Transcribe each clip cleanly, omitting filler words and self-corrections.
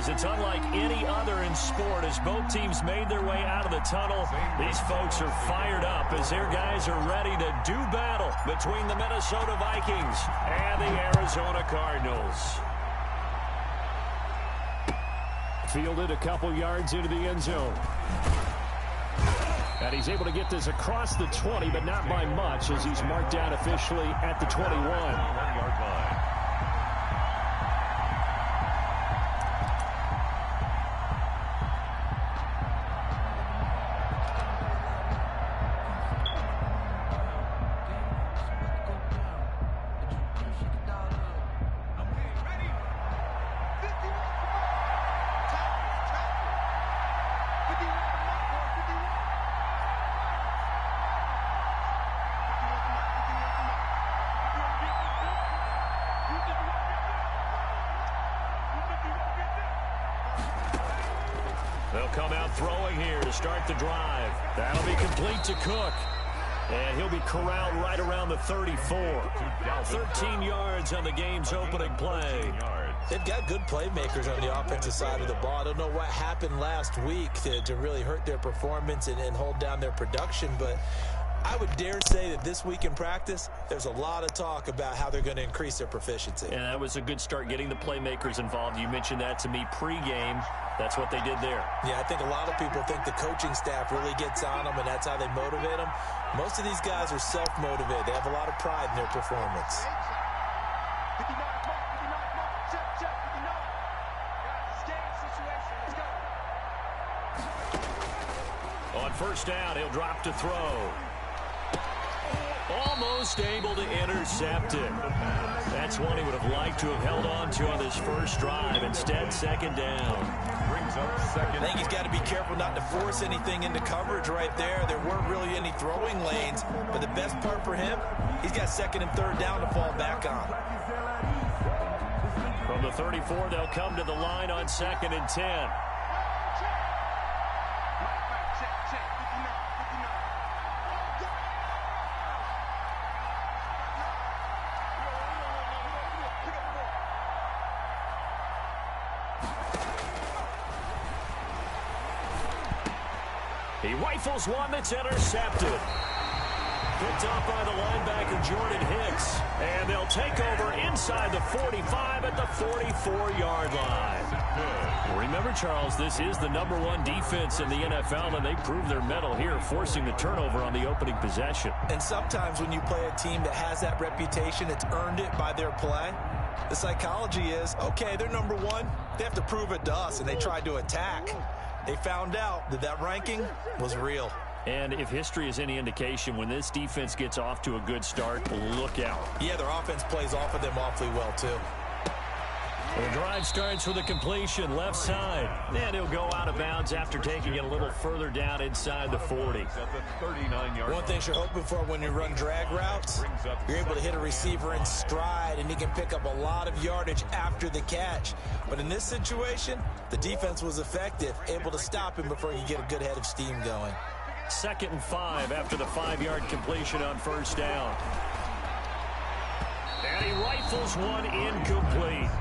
Charles, it's unlike any other in sport. As both teams made their way out of the tunnel, these folks are fired up as their guys are ready to do battle between the Minnesota Vikings and the Arizona Cardinals. Fielded a couple yards into the end zone. And he's able to get this across the 20, but not by much, as he's marked down officially at the 21. 1-yard line. They'll come out throwing here to start the drive. That'll be complete to Cook. And he'll be corralled right around the 34. 13 yards on the game's opening play. They've got good playmakers on the offensive side of the ball. I don't know what happened last week to really hurt their performance and hold down their production, but I would dare say that this week in practice, there's a lot of talk about how they're going to increase their proficiency. And that was a good start getting the playmakers involved. You mentioned that to me pregame. That's what they did there. Yeah, I think a lot of people think the coaching staff really gets on them, and that's how they motivate them. Most of these guys are self-motivated. They have a lot of pride in their performance. On first down, he'll drop to throw. Almost able to intercept it. That's one he would have liked to have held on to on this first drive. Instead, second down. Brings up second. I think he's got to be careful not to force anything into coverage right there. There weren't really any throwing lanes, but the best part for him, he's got second and third down to fall back on. From the 34, they'll come to the line on second and 10. He rifles one that's intercepted. Picked up by the linebacker, Jordan Hicks. And they'll take over inside the 45 at the 44-yard line. Remember, Charles, this is the #1 defense in the NFL, and they proved their mettle here, forcing the turnover on the opening possession. And sometimes when you play a team that has that reputation, it's earned it by their play. The psychology is, okay, they're #1. They have to prove it to us, and they tried to attack. They found out that that ranking was real. And if history is any indication, when this defense gets off to a good start, look out. Yeah, their offense plays off of them awfully well, too. The drive starts with a completion left side. And he'll go out of bounds after taking it a little further down inside the 40. One thing you're hoping for when you run drag routes, you're able to hit a receiver in stride, and he can pick up a lot of yardage after the catch. But in this situation, the defense was effective, able to stop him before he could get a good head of steam going. 2nd and 5 after the 5-yard completion on first down. And he rifles one incomplete.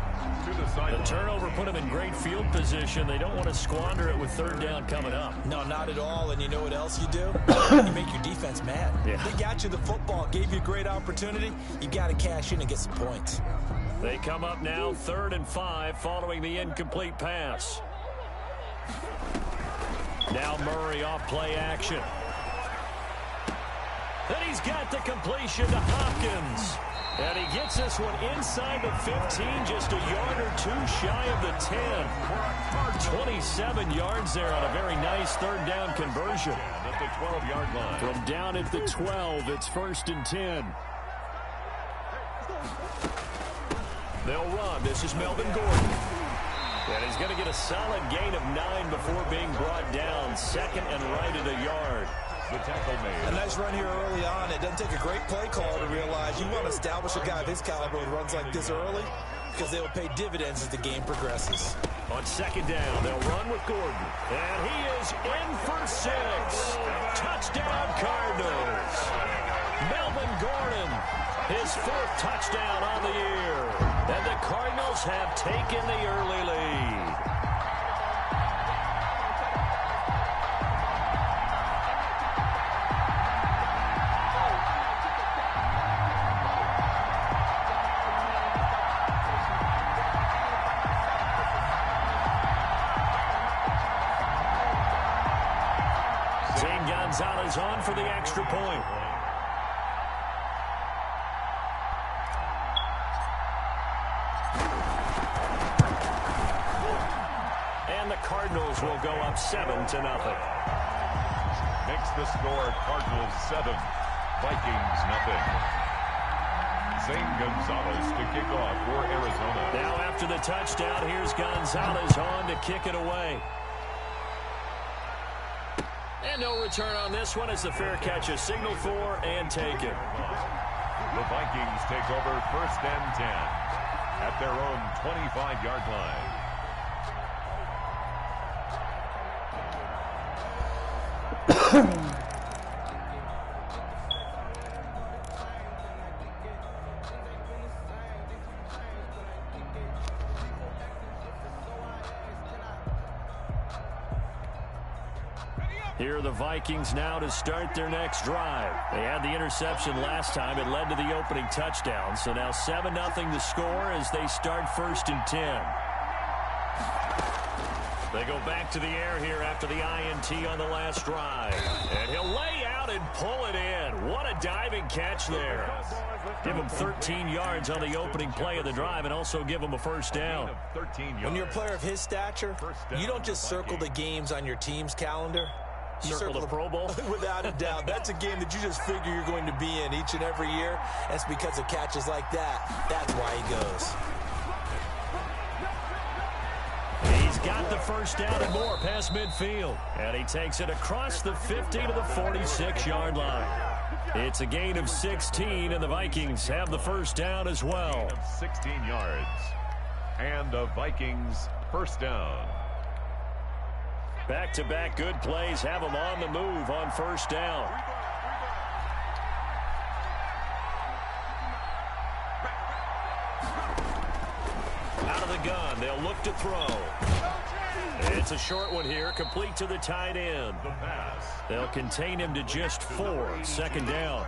The turnover put him in great field position. They don't want to squander it with third down coming up. No, not at all. And you know what else you do? You make your defense mad. Yeah. They got you the football, gave you a great opportunity. You got to cash in and get some points. They come up now 3rd and 5 following the incomplete pass. Now Murray off play action. Then he's got the completion to Hopkins. And he gets this one inside the 15, just a yard or two shy of the 10. 27 yards there on a very nice third down conversion. At the 12-yard line. From down at the 12, it's 1st and 10. They'll run. This is Melvin Gordon. And he's going to get a solid gain of 9 before being brought down. Second and right at a yard. The tackle made. A nice run here early on. It doesn't take a great play call to realize you want to establish a guy of his caliber who runs like this early, because they will pay dividends as the game progresses. On second down, they'll run with Gordon. And he is in for 6. Touchdown, Cardinals. Melvin Gordon, his 4th touchdown on the year. And the Cardinals have taken the early lead. Gonzalez on for the extra point. And the Cardinals will go up 7-0. Makes the score Cardinals 7, Vikings nothing. Zane Gonzalez to kick off for Arizona. Now after the touchdown, here's Gonzalez on to kick it away. And no return on this one as the fair catch is signaled for and taken. The Vikings take over 1st and 10 at their own 25-yard line. Here are the Vikings now to start their next drive. They had the interception last time. It led to the opening touchdown. So now 7-0 the score as they start 1st and 10. They go back to the air here after the INT on the last drive. And he'll lay out and pull it in. What a diving catch there. Give him 13 yards on the opening play of the drive and also give him a first down. When you're a player of his stature, you don't just circle the games on your team's calendar. You circle the Pro Bowl? Without a doubt. That's a game that you just figure you're going to be in each and every year. That's because of catches like that. That's why he goes. He's got the first down and more past midfield. And he takes it across the 50 to the 46-yard line. It's a gain of 16, and the Vikings have the first down as well. 16 yards. And the Vikings first down. Back-to-back good plays have them on the move on first down. Out of the gun, they'll look to throw. It's a short one here, complete to the tight end. They'll contain him to just 4, 2nd down.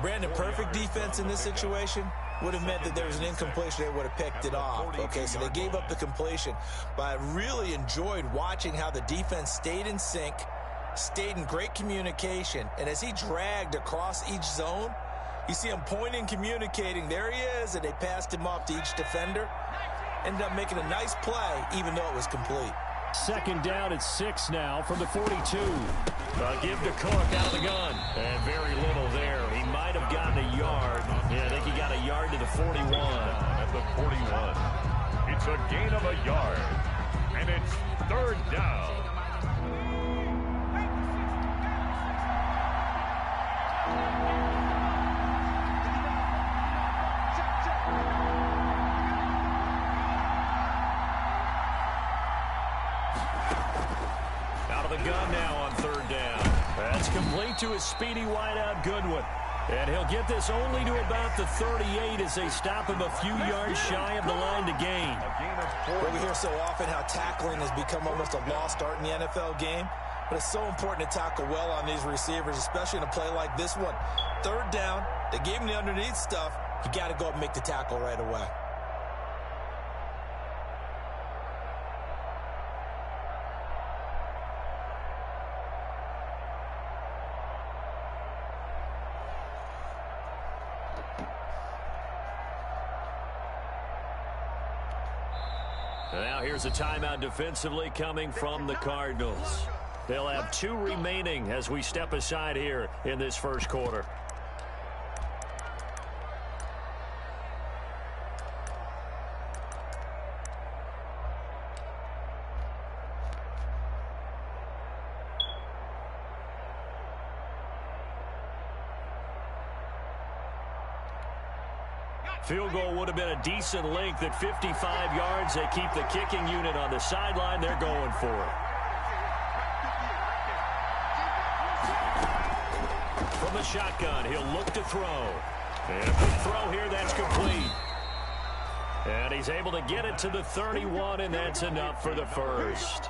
Brandon, perfect defense in this situation would have meant that there was an incompletion. They would have picked it off. Okay, so they gave up the completion. But I really enjoyed watching how the defense stayed in sync, stayed in great communication, and as he dragged across each zone, you see him pointing, communicating. There he is, and they passed him off to each defender. Ended up making a nice play, even though it was complete. 2nd down at 6 now from the 42. Give to Cook out of the gun. And very little there. He might have gotten a yard. Yeah, I think he got a yard to the 41. At the 41. It's a gain of a yard. And it's 3rd down. Gun now on 3rd down. That's complete to his speedy wideout Goodwin. And he'll get this only to about the 38 as they stop him a few yards shy of the line to gain. Well, we hear so often how tackling has become almost a lost art in the NFL game. But it's so important to tackle well on these receivers, especially in a play like this one. 3rd down, they gave him the underneath stuff. You got to go up and make the tackle right away. Now here's a timeout defensively coming from the Cardinals. They'll have 2 remaining as we step aside here in this first quarter. Field goal would have been a decent length at 55 yards. They keep the kicking unit on the sideline. They're going for it. From the shotgun, he'll look to throw. And a big throw here, that's complete. And he's able to get it to the 31, and that's enough for the first.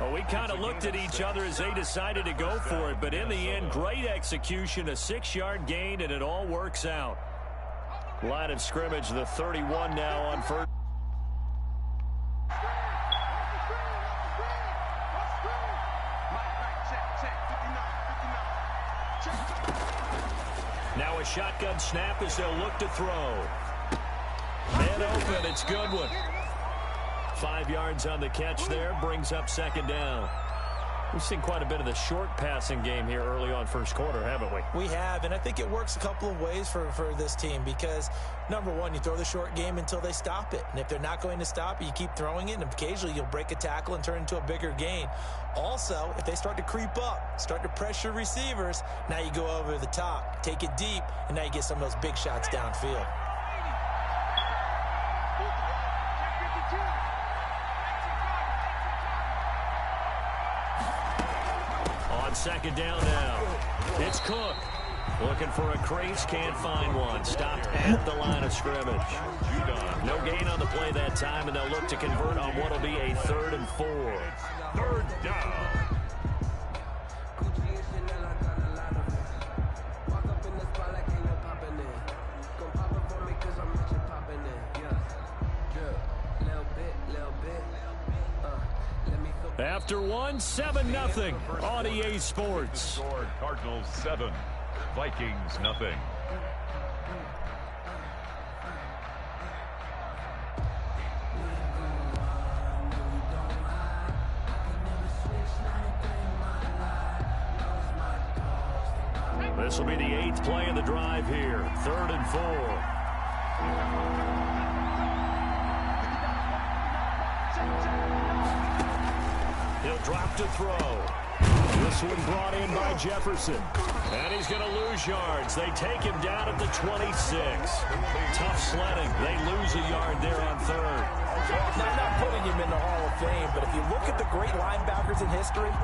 Well, we kind of looked at each other as they decided to go for it, but in the end, great execution, a 6-yard gain, and it all works out. Line of scrimmage, the 31 now on first. Now a shotgun snap as they'll look to throw. And open, it's Goodwin. 5 yards on the catch there, brings up second down. We've seen quite a bit of the short passing game here early on first quarter, haven't we? We have, and I think it works a couple of ways for this team because, number one, you throw the short game until they stop it. And if they're not going to stop it, you keep throwing it, and occasionally you'll break a tackle and turn into a bigger gain. Also, if they start to creep up, start to pressure receivers, now you go over the top, take it deep, and now you get some of those big shots downfield. On second down now, it's Cook. Looking for a crease, can't find one. Stopped at the line of scrimmage. No gain on the play that time, and they'll look to convert on what will be a 3rd and 4. Third down. After 7-0 on EA Sports. Cardinals 7, Vikings nothing. This will be the 8th play of the drive here. 3rd and 4. He'll drop to throw. This one brought in by Jefferson. And he's going to lose yards. They take him down at the 26. Tough sledding. They lose a yard there on 3rd. Now, I'm not putting him in the Hall of Fame, but if you look at the great linebackers in history,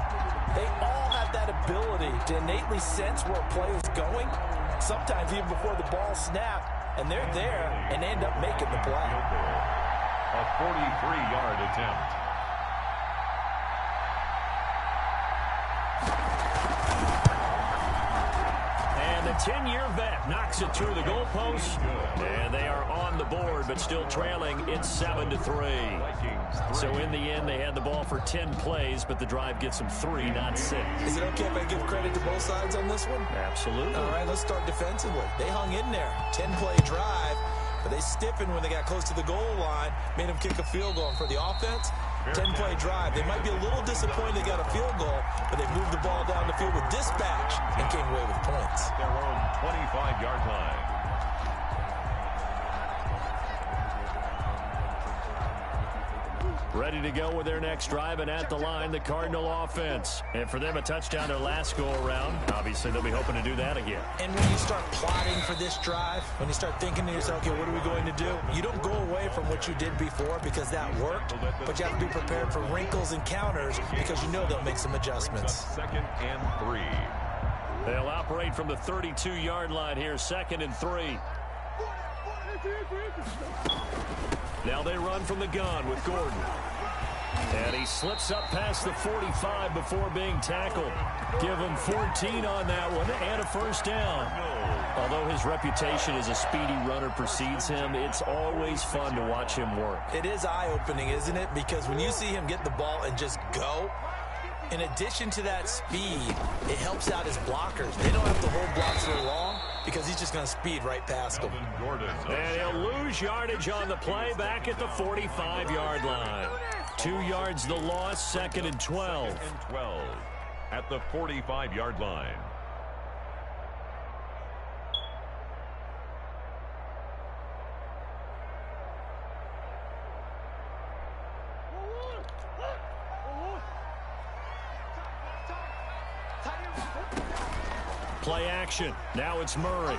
they all have that ability to innately sense where a play is going, sometimes even before the ball snapped, and they're there and end up making the play. A 43-yard attempt. And the 10-year vet knocks it through the goalpost, and they are on the board, but still trailing. It's 7-3. So in the end, they had the ball for 10 plays, but the drive gets them 3, not 6. Is it okay if I give credit to both sides on this one? Absolutely. All right, let's start defensively. They hung in there. 10-play drive, but they stiffened when they got close to the goal line, made them kick a field goal. And for the offense, 10-play drive. They might be a little disappointed they got a field goal, but they moved the ball down the field with dispatch and came away with points. Their own 25-yard line. Ready to go with their next drive, and at the line, the Cardinal offense. And for them, a touchdown their last go-around. Obviously, they'll be hoping to do that again. And when you start plotting for this drive, when you start thinking to yourself, okay, what are we going to do? You don't go away from what you did before because that worked, but you have to be prepared for wrinkles and counters because you know they'll make some adjustments. 2nd and 3. They'll operate from the 32-yard line here, 2nd and 3. Now they run from the gun with Gordon. And he slips up past the 45 before being tackled. Give him 14 on that one and a first down. Although his reputation as a speedy runner precedes him, it's always fun to watch him work. It is eye-opening, isn't it? Because when you see him get the ball and just go, in addition to that speed, it helps out his blockers. They don't have to hold blocks for long because he's just going to speed right past them. And he'll lose yardage on the play back at the 45-yard line. 2 yards the loss, 2nd and 12. 2nd and 12 at the 45-yard line. Play action. Now it's Murray.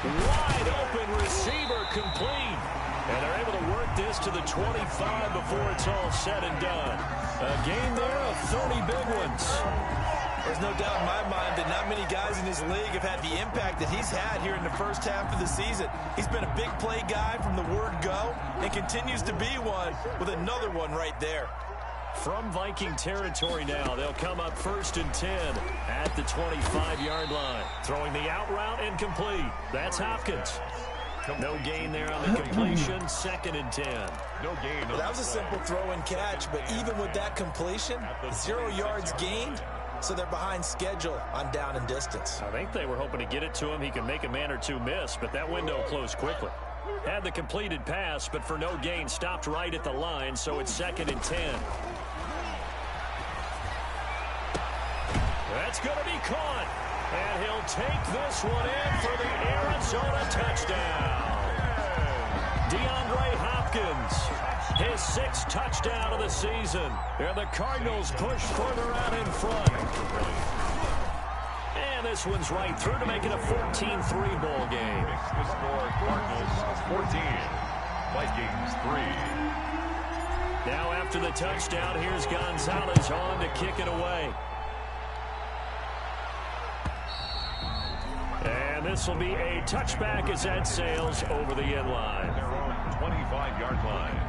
Wide open receiver complete. And they're able to work this to the 25 before it's all said and done. A game there of 30 big ones. There's no doubt in my mind that not many guys in this league have had the impact that he's had here in the first half of the season. He's been a big play guy from the word go and continues to be one with another one right there. From Viking territory now, they'll come up 1st and 10 at the 25-yard line. Throwing the out route and complete. That's Hopkins. No gain there on the completion. 2nd and 10. No gain. Well, that was a simple throw and catch, but even with that completion, 0 yards gained, so they're behind schedule on down and distance. I think they were hoping to get it to him. He can make a man or two miss, but that window closed quickly. Had the completed pass, but for no gain, stopped right at the line, so it's 2nd and 10. That's going to be caught, and he'll take this one in for the Arizona touchdown. DeAndre Hopkins, his 6th touchdown of the season, and the Cardinals push further out in front. And this one's right through to make it a 14-3 ball game. Makes the score Cardinals 14, Vikings 3. Now after the touchdown, here's Gonzalez on to kick it away. And this will be a touchback as that sails over the end line. Their own 25-yard line.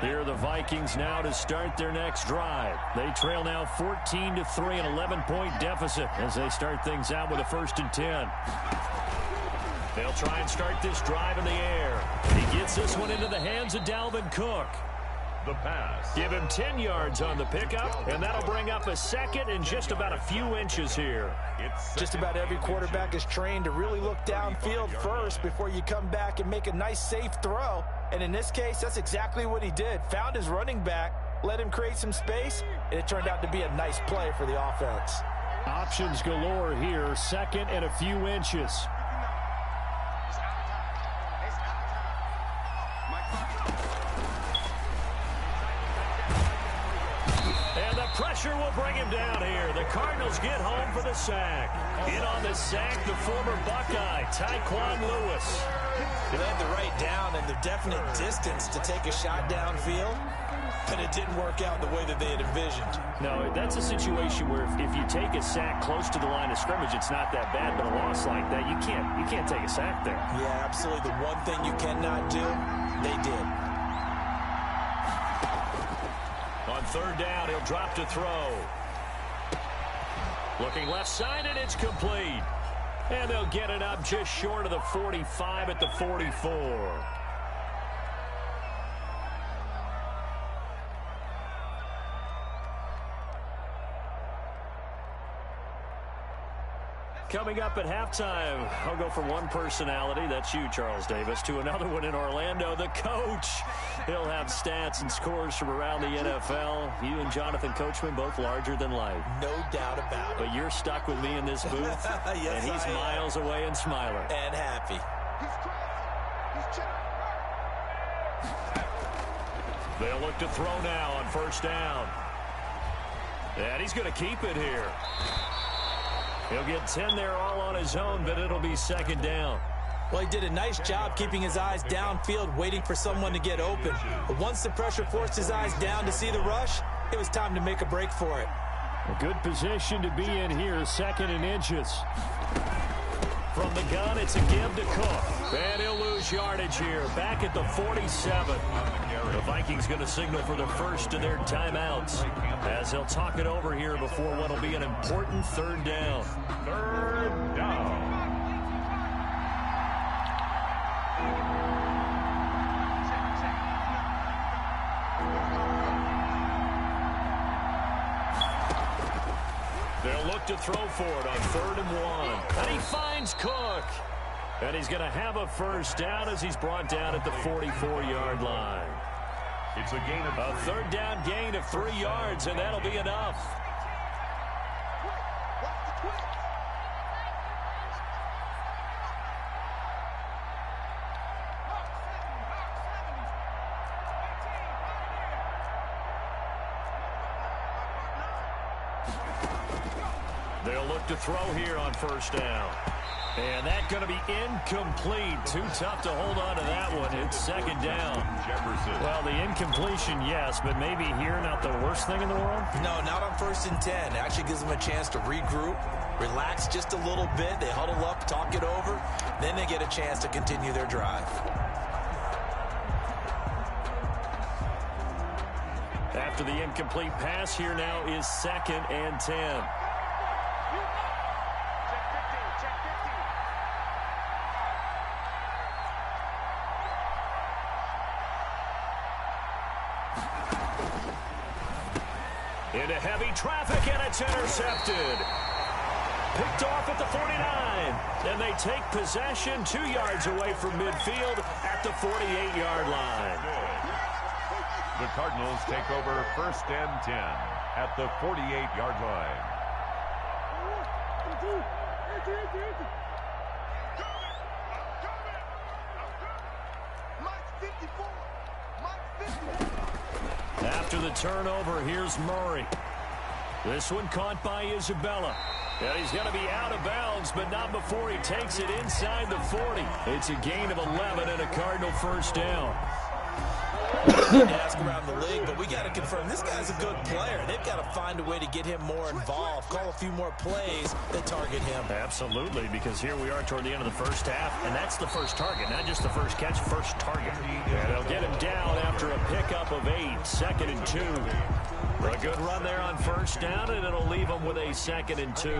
Here are the Vikings now to start their next drive. They trail now 14-3, an 11-point deficit as they start things out with a 1st and 10. They'll try and start this drive in the air. He gets this one into the hands of Dalvin Cook. The pass. Give him 10 yards on the pickup, and that'll bring up a 2nd and just about a few inches here. Just about every quarterback is trained to really look downfield first before you come back and make a nice, safe throw. And in this case, that's exactly what he did. Found his running back, let him create some space, and it turned out to be a nice play for the offense. Options galore here, 2nd and a few inches. Pressure will bring him down here. The Cardinals get home for the sack. In on the sack, the former Buckeye, Tyquan Lewis. They had the right down and the definite distance to take a shot downfield, but it didn't work out the way that they had envisioned. No, that's a situation where if you take a sack close to the line of scrimmage, it's not that bad, but a loss like that, you can't take a sack there. Yeah, absolutely. The one thing you cannot do, they did. On 3rd down, he'll drop to throw. Looking left side, and it's complete. And they'll get it up just short of the 45 at the 44. Coming up at halftime, I'll go from one personality, that's you, Charles Davis, to another one in Orlando, the coach. He'll have stats and scores from around the NFL. You and Jonathan Coachman, both larger than life. No doubt about it. But you're stuck with me in this booth, yes, and he's miles away and smiling. And happy. They'll look to throw now on 1st down. And he's going to keep it here. He'll get 10 there all on his own, but it'll be 2nd down. Well, he did a nice job keeping his eyes downfield, waiting for someone to get open. But once the pressure forced his eyes down to see the rush, it was time to make a break for it. A good position to be in here, 2nd and inches. From the gun, it's a give to Cook. And he'll lose yardage here, back at the 47. The Vikings going to signal for the first of their timeouts as they'll talk it over here before what will be an important 3rd down. 3rd down. They'll look to throw for it on 3rd and 1. And he finds Cook. And he's going to have a 1st down as he's brought down at the 44-yard line. It's a gain of 3. A 3rd down gain of 3 yards, and that'll be enough. They'll look to throw here on 1st down. And that's going to be incomplete. Too tough to hold on to that one. It's 2nd down. Jefferson. Well, the incompletion, yes, but maybe here not the worst thing in the world? No, not on 1st and 10. It actually gives them a chance to regroup, relax just a little bit. They huddle up, talk it over. Then they get a chance to continue their drive. After the incomplete pass, here now is 2nd and 10. Into heavy traffic, and it's intercepted. Picked off at the 49. And they take possession 2 yards away from midfield at the 48-yard line. The Cardinals take over 1st and 10 at the 48-yard line. After the turnover, here's Murray. This one caught by Isabella. And he's going to be out of bounds, but not before he takes it inside the 40. It's a gain of 11 and a Cardinal first down. Ask around the league, but we got to confirm this guy's a good player. They've got to find a way to get him more involved, call a few more plays that target him. Absolutely, because here we are toward the end of the first half, and that's the first target, not just the first catch, first target. And they'll get him down after a pickup of 8, 2nd and 2. A good run there on first down, and it'll leave them with a 2nd and 2.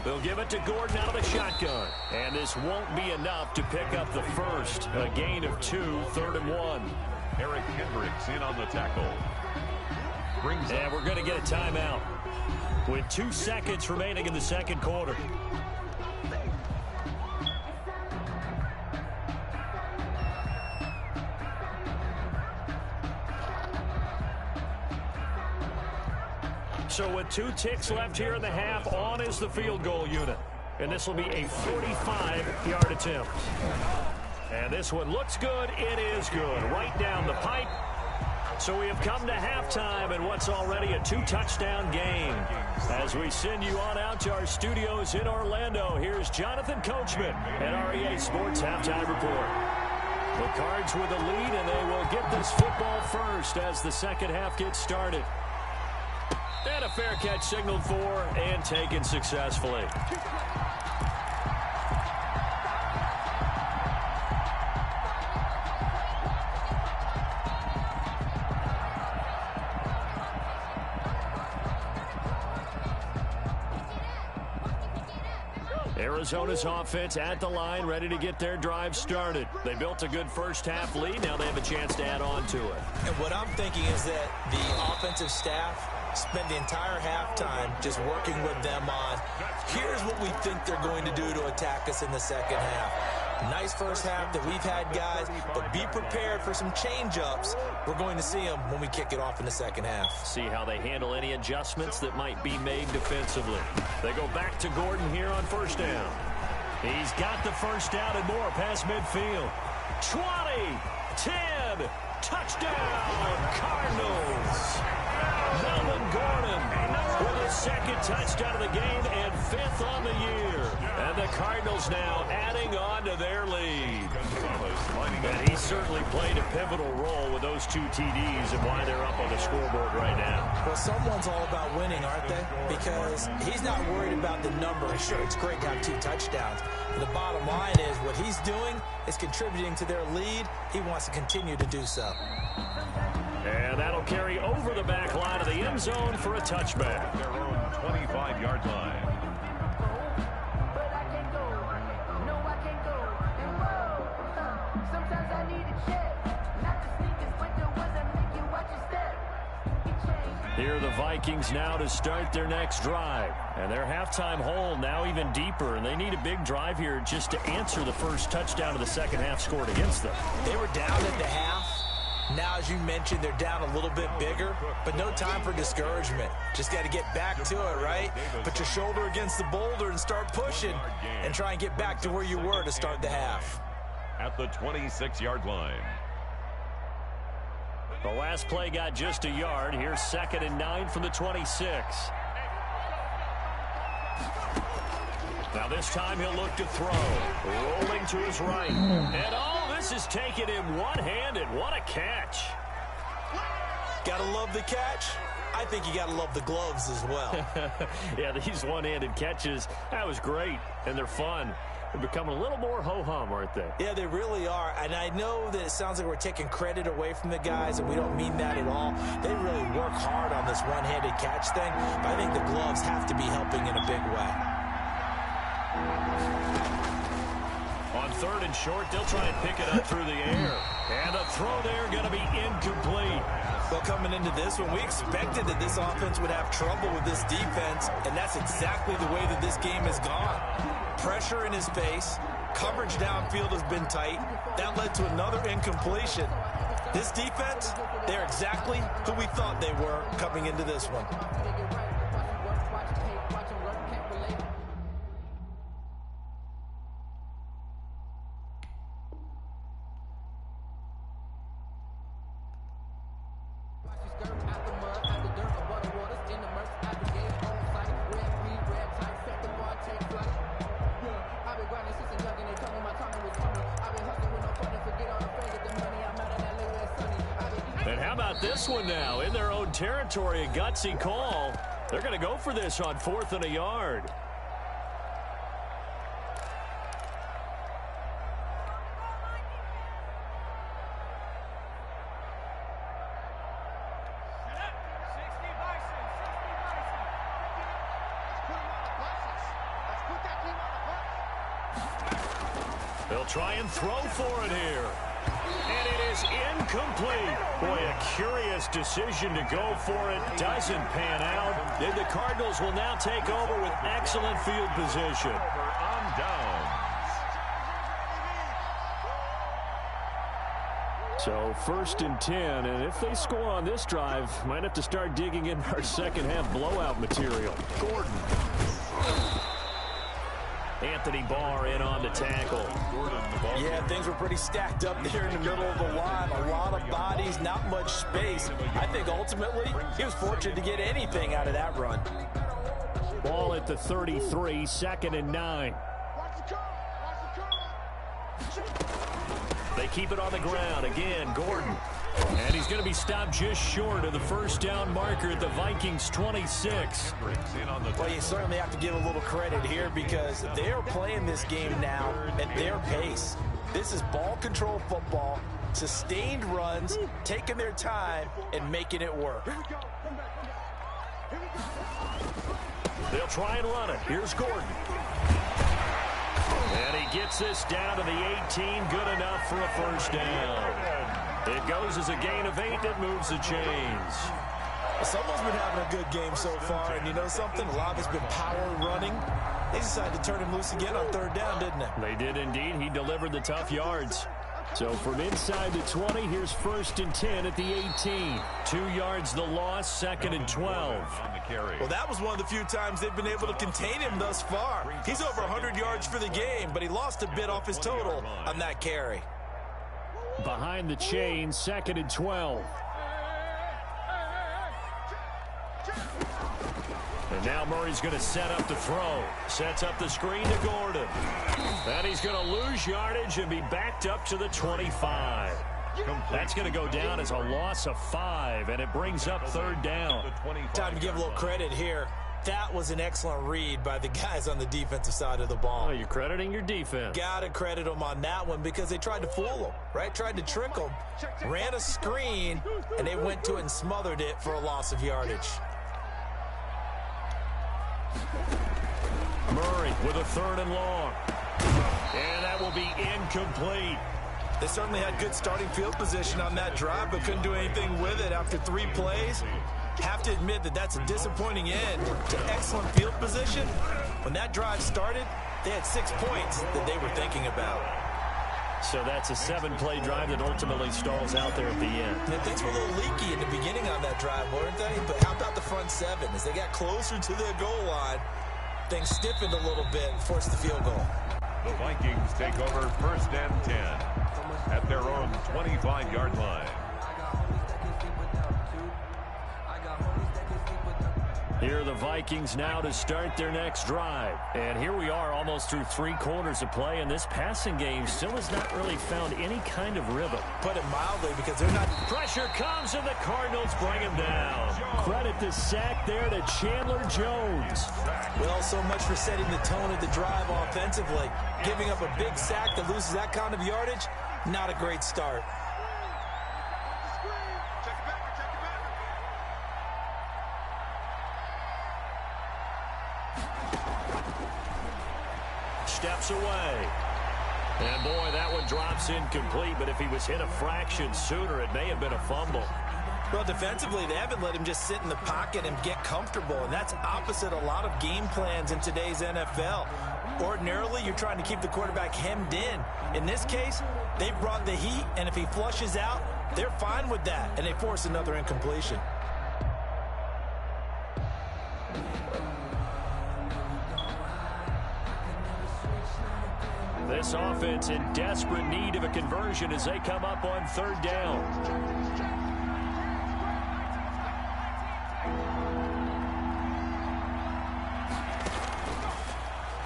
They'll give it to Gordon out of the shotgun. And this won't be enough to pick up the first. A gain of 2, 3rd and 1. Eric Hendricks in on the tackle. And we're going to get a timeout with 2 seconds remaining in the second quarter. So with 2 ticks left here in the half, on is the field goal unit. And this will be a 45-yard attempt. And this one looks good. It is good. Right down the pipe. So we have come to halftime in what's already a 2-touchdown game. As we send you on out to our studios in Orlando, here's Jonathan Coachman at REA Sports Halftime Report. The Cards with the lead, and they will get this football first as the second half gets started. And a fair catch signaled for and taken successfully. Arizona's offense at the line, ready to get their drive started. They built a good first half lead. Now they have a chance to add on to it. And what I'm thinking is that the offensive staff spent the entire halftime just working with them on, here's what we think they're going to do to attack us in the second half. Nice first half that we've had, guys, but be prepared for some change-ups. We're going to see them when we kick it off in the second half. See how they handle any adjustments that might be made defensively. They go back to Gordon here on first down. He's got the first down and more past midfield. 20, 10, touchdown, Cardinals. Melvin Gordon with his second touchdown of the game and 5th on the year. And the Cardinals now adding on to their lead. And he certainly played a pivotal role with those 2 TDs and why they're up on the scoreboard right now. Well, someone's all about winning, aren't they? Because he's not worried about the number. Sure, it's great to have 2 touchdowns. But the bottom line is what he's doing is contributing to their lead. He wants to continue to do so. And that'll carry over the back line of the end zone for a touchback. Their own 25-yard line. Here are the Vikings now to start their next drive. And their halftime hole now even deeper. And they need a big drive here just to answer the first touchdown of the second half scored against them. They were down at the half. Now, as you mentioned, they're down a little bit bigger, but no time for discouragement. Just got to get back to it, right? Put your shoulder against the boulder and start pushing and try and get back to where you were to start the half. At the 26-yard line. The last play got just a yard. Here's 2nd and 9 from the 26. Now this time he'll look to throw. Rolling to his right. And this is taking him one-handed. What a catch. Gotta love the catch. I think you gotta love the gloves as well. Yeah, these one-handed catches, that was great. And they're fun. They're becoming a little more ho-hum, aren't they? Yeah, they really are. And I know that it sounds like we're taking credit away from the guys, and we don't mean that at all. They really work hard on this one-handed catch thing, but I think the gloves have to be helping in a big way. 3rd and short. They'll try and pick it up through the air. And the throw there going to be incomplete. Well, coming into this one, we expected that this offense would have trouble with this defense, and that's exactly the way that this game has gone. Pressure in his face. Coverage downfield has been tight. That led to another incompletion. This defense, they're exactly who we thought they were coming into this one. And how about this one now? In their own territory, a gutsy call. They're going to go for this on 4th and a yard. They'll try and throw for it here. And it is incomplete. Boy, a curious decision to go for it. Doesn't pan out. And the Cardinals will now take over with excellent field position. On downs. So 1st and 10, and if they score on this drive, might have to start digging in our second half blowout material. Gordon. Anthony Barr in on the tackle. Yeah, things were pretty stacked up there in the middle of the line. A lot of bodies, not much space. I think ultimately he was fortunate to get anything out of that run. Ball at the 33, 2nd and 9. They keep it on the ground. Again, Gordon. And he's going to be stopped just short of the 1st down marker at the Vikings 26. Well, you certainly have to give a little credit here because they're playing this game now at their pace. This is ball control football, sustained runs, taking their time, and making it work. They'll try and run it. Here's Gordon. And he gets this down to the 18. Good enough for a 1st down. It goes as a gain of 8 that moves the chains. Someone's been having a good game so far, and you know something? A lot has been power running. They decided to turn him loose again on 3rd down, didn't they? They did indeed. He delivered the tough yards. So from inside the 20, here's 1st and 10 at the 18. 2 yards the loss, 2nd and 12. Well, that was one of the few times they've been able to contain him thus far. He's over 100 yards for the game, but he lost a bit off his total on that carry. Behind the chain, 2nd and 12. And now Murray's going to set up the throw. Sets up the screen to Gordon. And he's going to lose yardage and be backed up to the 25. That's going to go down as a loss of 5, and it brings up 3rd down. Time to give a little credit here. That was an excellent read by the guys on the defensive side of the ball. Oh, you're crediting your defense. Got to credit them on that one because they tried to fool them, right? Tried to trick them. Ran a screen, and they went to it and smothered it for a loss of yardage. Murray with a 3rd and long. And that will be incomplete. They certainly had good starting field position on that drive, but couldn't do anything with it after 3 plays. Have to admit that that's a disappointing end to excellent field position. When that drive started, they had 6 points that they were thinking about. So that's a 7-play drive that ultimately stalls out there at the end. And things were a little leaky in the beginning on that drive, weren't they? But how about the front 7? As they got closer to the goal line, things stiffened a little bit and forced the field goal. The Vikings take over 1st and 10 at their own 25-yard line. Here are the Vikings now to start their next drive. And here we are almost through 3 quarters of play, and this passing game still has not really found any kind of rhythm. Put it mildly, because they're not... Pressure comes, and the Cardinals bring him down. Credit the sack there to Chandler Jones. Well, so much for setting the tone of the drive offensively. Giving up a big sack that loses that kind of yardage, not a great start. Steps away. And, boy, that one drops incomplete, but if he was hit a fraction sooner, it may have been a fumble. Well, defensively, they haven't let him just sit in the pocket and get comfortable, and that's opposite a lot of game plans in today's NFL. Ordinarily, you're trying to keep the quarterback hemmed in. In this case, they brought the heat, and if he flushes out, they're fine with that, and they force another incompletion. This offense in desperate need of a conversion as they come up on third down.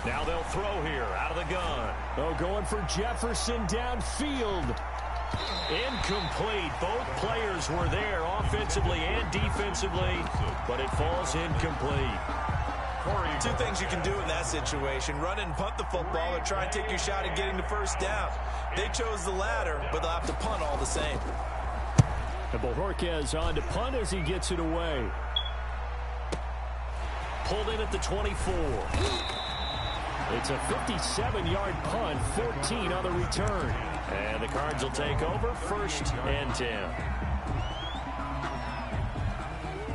Now they'll throw here out of the gun. Oh, going for Jefferson downfield. Incomplete. Both players were there offensively and defensively, but it falls incomplete. Two things you can do in that situation: run and punt the football, or try and take your shot at getting the first down. They chose the latter, but they'll have to punt all the same. And Bojorquez on to punt as he gets it away. Pulled in at the 24. It's a 57-yard punt, 14 on the return. And the Cards will take over, 1st and 10.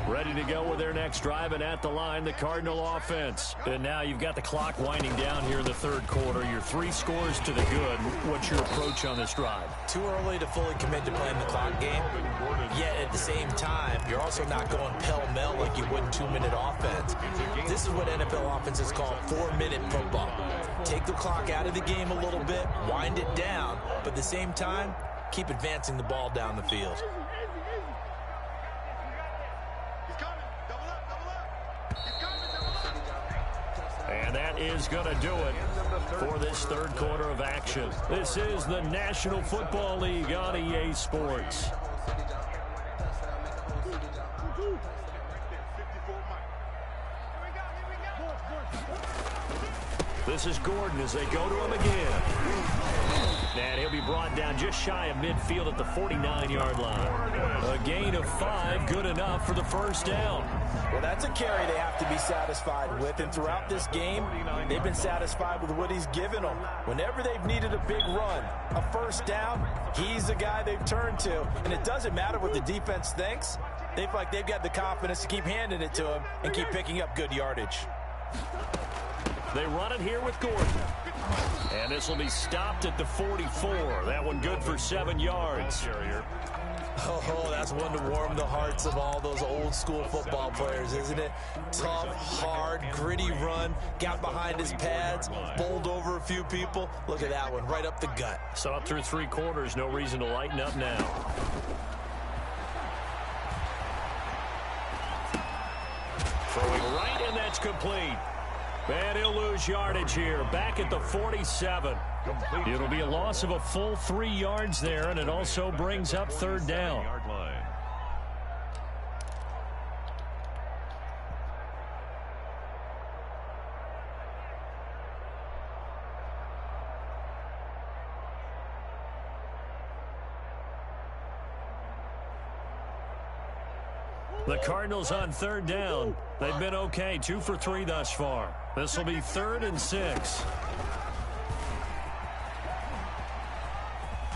Ready to go with their next drive, and at the line, the Cardinal offense. And now you've got the clock winding down here in the third quarter. Your 3 scores to the good. What's your approach on this drive? Too early to fully commit to playing the clock game. Yet at the same time, you're also not going pell-mell like you would in 2-minute offense. This is what NFL offenses call 4-minute football. Take the clock out of the game a little bit, wind it down, but at the same time, keep advancing the ball down the field. And that is going to do it for this third quarter of action. This is the National Football League on EA Sports. This is Gordon as they go to him again. And he'll be brought down just shy of midfield at the 49-yard line. A gain of 5, good enough for the first down. Well, that's a carry they have to be satisfied with, and throughout this game, they've been satisfied with what he's given them. Whenever they've needed a big run, a first down, he's the guy they've turned to. And it doesn't matter what the defense thinks. They feel like they've got the confidence to keep handing it to him and keep picking up good yardage. They run it here with Gordon. And this will be stopped at the 44. That one good for 7 yards. Oh, that's one to warm the hearts of all those old-school football players, isn't it? Tough, hard, gritty run. Got behind his pads, bowled over a few people. Look at that one, right up the gut. Saw it through 3 quarters. No reason to lighten up now. Throwing right, and that's complete. And he'll lose yardage here, back at the 47. It'll be a loss of a full 3 yards there, and it also brings up third down. The Cardinals on third down. They've been okay, 2 for 3 thus far. This will be 3rd and 6.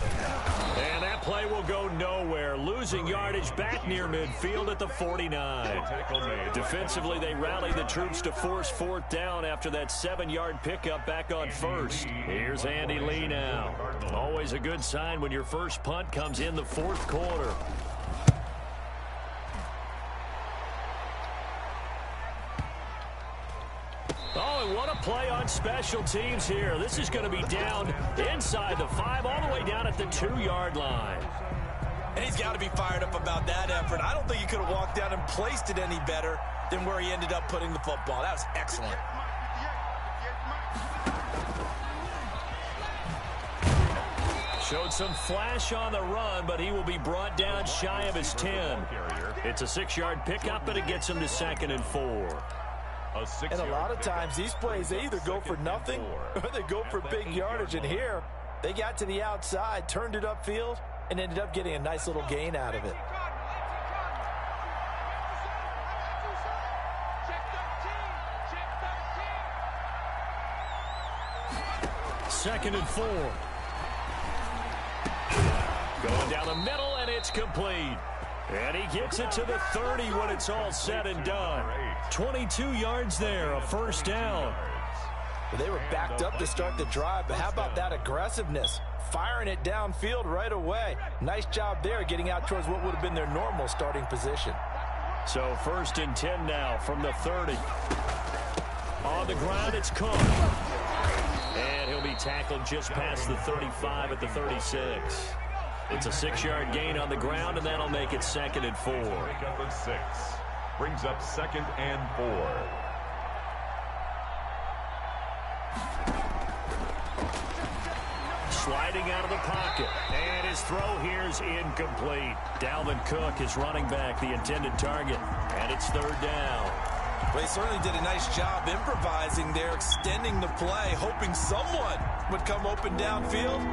And that play will go nowhere. Losing yardage back near midfield at the 49. Defensively, they rally the troops to force 4th down after that 7-yard pickup back on 1st. Here's Andy Lee now. Always a good sign when your first punt comes in the 4th quarter. Oh, and what a play on special teams here. This is going to be down inside the 5, all the way down at the 2-yard line. And he's got to be fired up about that effort. I don't think he could have walked down and placed it any better than where he ended up putting the football. That was excellent. Showed some flash on the run, but he will be brought down shy of his 10. It's a 6-yard pickup, but it gets him to 2nd and 4. And a lot of times these plays, they either go for nothing or they go for big yardage. And here, they got to the outside, turned it upfield, and ended up getting a nice little gain out of it. Second and 4. Going down the middle, and it's complete. And he gets it to the 30 when it's all said and done. 22 yards there, a first down. They were backed up to start the drive, but how about that aggressiveness? Firing it downfield right away. Nice job there getting out towards what would have been their normal starting position. So 1st and 10 now from the 30. On the ground, it's Cook. And he'll be tackled just past the 35 at the 36. It's a 6-yard gain on the ground, and that'll make it 2nd and 4. Pickup of 6. Brings up 2nd and 4. Sliding out of the pocket, and his throw here is incomplete. Dalvin Cook is running back, the intended target, and it's 3rd down. Well, he certainly did a nice job improvising there, extending the play, hoping someone would come open downfield,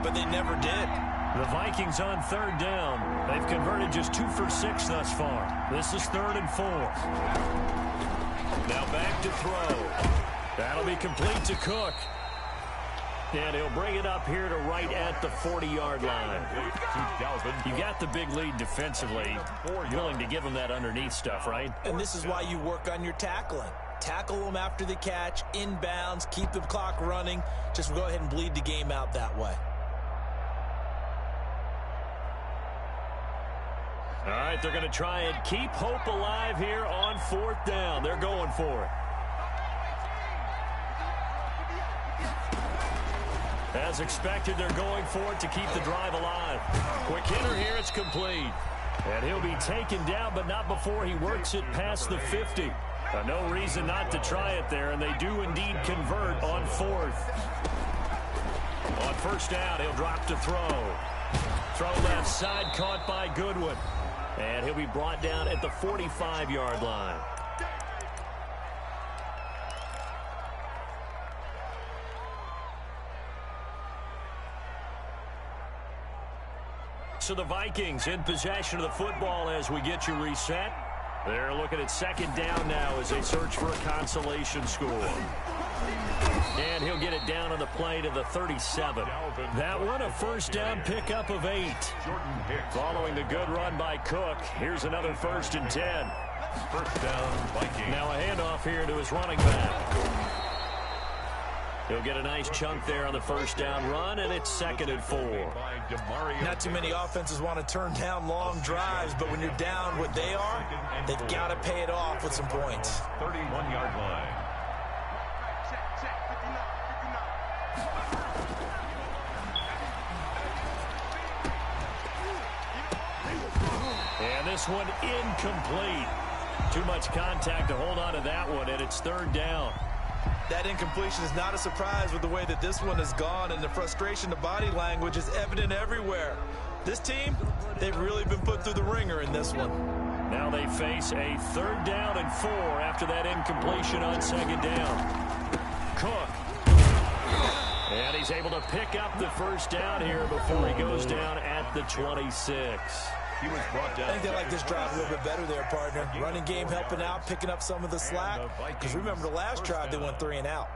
but they never did. The Vikings on 3rd down. They've converted just 2 for 6 thus far. This is 3rd and 4. Now back to throw. That'll be complete to Cook. And he'll bring it up here to right at the 40-yard line. You got the big lead defensively. Willing to give him that underneath stuff, right? And this is why you work on your tackling. Tackle them after the catch, inbounds, keep the clock running. Just go ahead and bleed the game out that way. All right, they're going to try and keep hope alive here on 4th down. They're going for it. As expected, they're going for it to keep the drive alive. Quick hitter here, it's complete. And he'll be taken down, but not before he works it past the 50. No reason not to try it there, and they do indeed convert on 4th. On 1st down, he'll drop to throw. Throw left side, caught by Goodwin. And he'll be brought down at the 45-yard line. So the Vikings in possession of the football as we get you reset. They're looking at 2nd down now as they search for a consolation score. And he'll get it down on the play to the 37. That one a 1st down pickup of 8. Following the good run by Cook, here's another 1st and 10. 1st down, Vikings. Now a handoff here to his running back. He'll get a nice chunk there on the 1st down run, and it's 2nd and 4. Not too many offenses want to turn down long drives, but when you're down what they are, they've got to pay it off with some points. 31-yard line. And this one incomplete. Too much contact to hold on to that one, and it's 3rd down. That incompletion is not a surprise with the way that this one has gone, and the frustration, the body language is evident everywhere. This team, they've really been put through the ringer in this one. Now they face a 3rd down and 4 after that incompletion on 2nd down. Cook. And he's able to pick up the 1st down here before he goes down at the 26. He was brought down. I think they like this drive a little bit better there, partner. Running game helping out, picking up some of the slack. Because remember the last drive, they went 3 and out.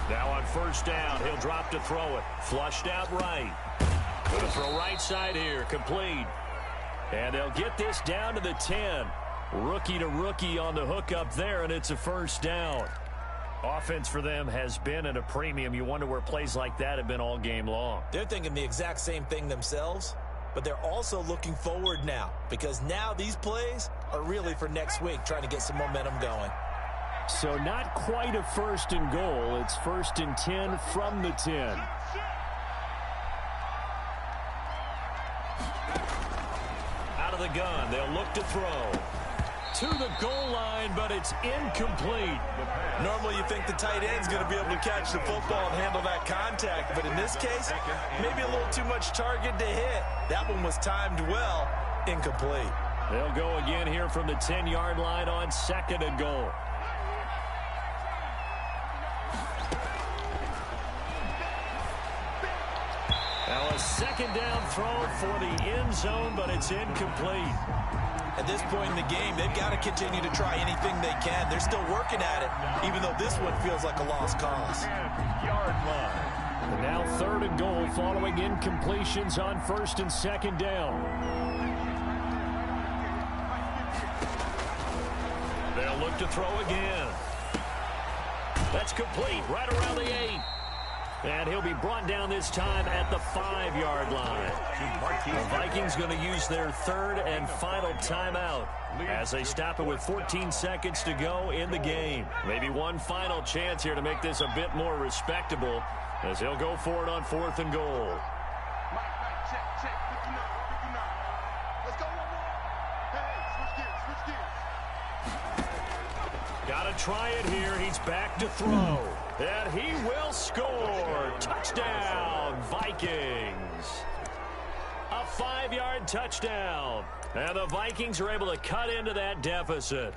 Now on 1st down, he'll drop to throw it. Flushed out right. Going to throw right side here, complete. And they'll get this down to the 10. Rookie to rookie on the hook up there, and it's a 1st down. Offense for them has been at a premium. You wonder where plays like that have been all game long. They're thinking the exact same thing themselves, but they're also looking forward now, because now these plays are really for next week, trying to get some momentum going. So not quite a 1st and goal. It's 1st and 10 from the 10. Out of the gun, they'll look to throw. To the goal line, but it's incomplete. Normally you think the tight end's going to be able to catch the football and handle that contact, but in this case, maybe a little too much target to hit. That one was timed well, incomplete. They'll go again here from the 10-yard line on 2nd and goal. second down throw for the end zone, but it's incomplete. At this point in the game, they've got to continue to try anything they can. They're still working at it, even though this one feels like a lost cause. Yard line. And now 3rd and goal following incompletions on 1st and 2nd down. They'll look to throw again. That's complete right around the 8. And he'll be brought down this time at the 5-yard line. The Vikings going to use their 3rd and final timeout as they stop it with 14 seconds to go in the game. Maybe one final chance here to make this a bit more respectable as they'll go for it on 4th and goal. Got to try it here. He's back to throw. And he will score. Touchdown, Vikings. A 5-yard touchdown. And the Vikings are able to cut into that deficit.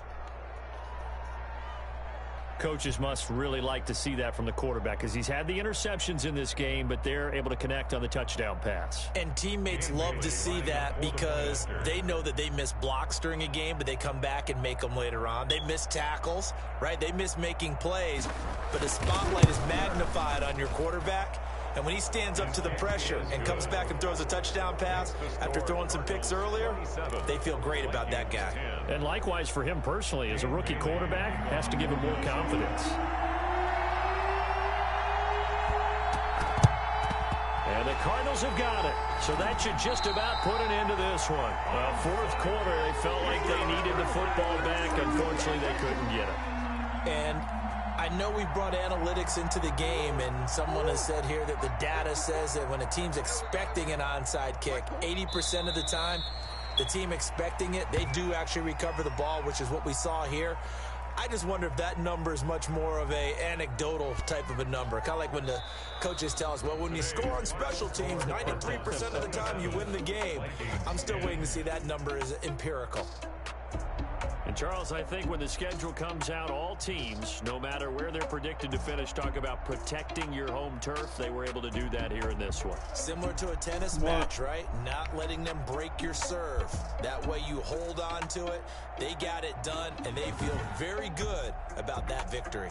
Coaches must really like to see that from the quarterback because he's had the interceptions in this game, but they're able to connect on the touchdown pass. And teammates love to see that because they know that they miss blocks during a game, but they come back and make them later on. They miss tackles, right? They miss making plays, but the spotlight is magnified on your quarterback. And when he stands up to the pressure and comes back and throws a touchdown pass after throwing some picks earlier, they feel great about that guy. And likewise for him personally, as a rookie quarterback, has to give him more confidence. And the Cardinals have got it. So that should just about put an end to this one. Well, 4th quarter, they felt like they needed the football back. Unfortunately, they couldn't get it. And I know we brought analytics into the game, and someone has said here that the data says that when a team's expecting an onside kick, 80% of the time, the team expecting it, they do actually recover the ball, which is what we saw here. I just wonder if that number is much more of a anecdotal type of a number. Kind of like when the coaches tell us, well, when you score on special teams, 93% of the time you win the game. I'm still waiting to see that number is empirical. And, Charles, I think when the schedule comes out, all teams, no matter where they're predicted to finish, talk about protecting your home turf. They were able to do that here in this one. Similar to a tennis match, right? Not letting them break your serve. That way you hold on to it. They got it done, and they feel very good about that victory.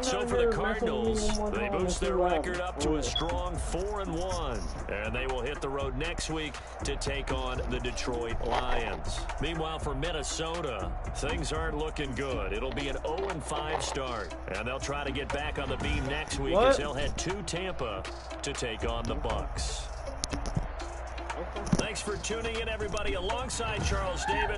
So for the Cardinals, they boost their record up to a strong 4-1. And they will hit the road next week to take on the Detroit Lions. Meanwhile, for Minnesota, things aren't looking good. It'll be an 0-5 start. And they'll try to get back on the beam next week as they'll head to Tampa to take on the Bucs. Thanks for tuning in, everybody. Alongside Charles Davis.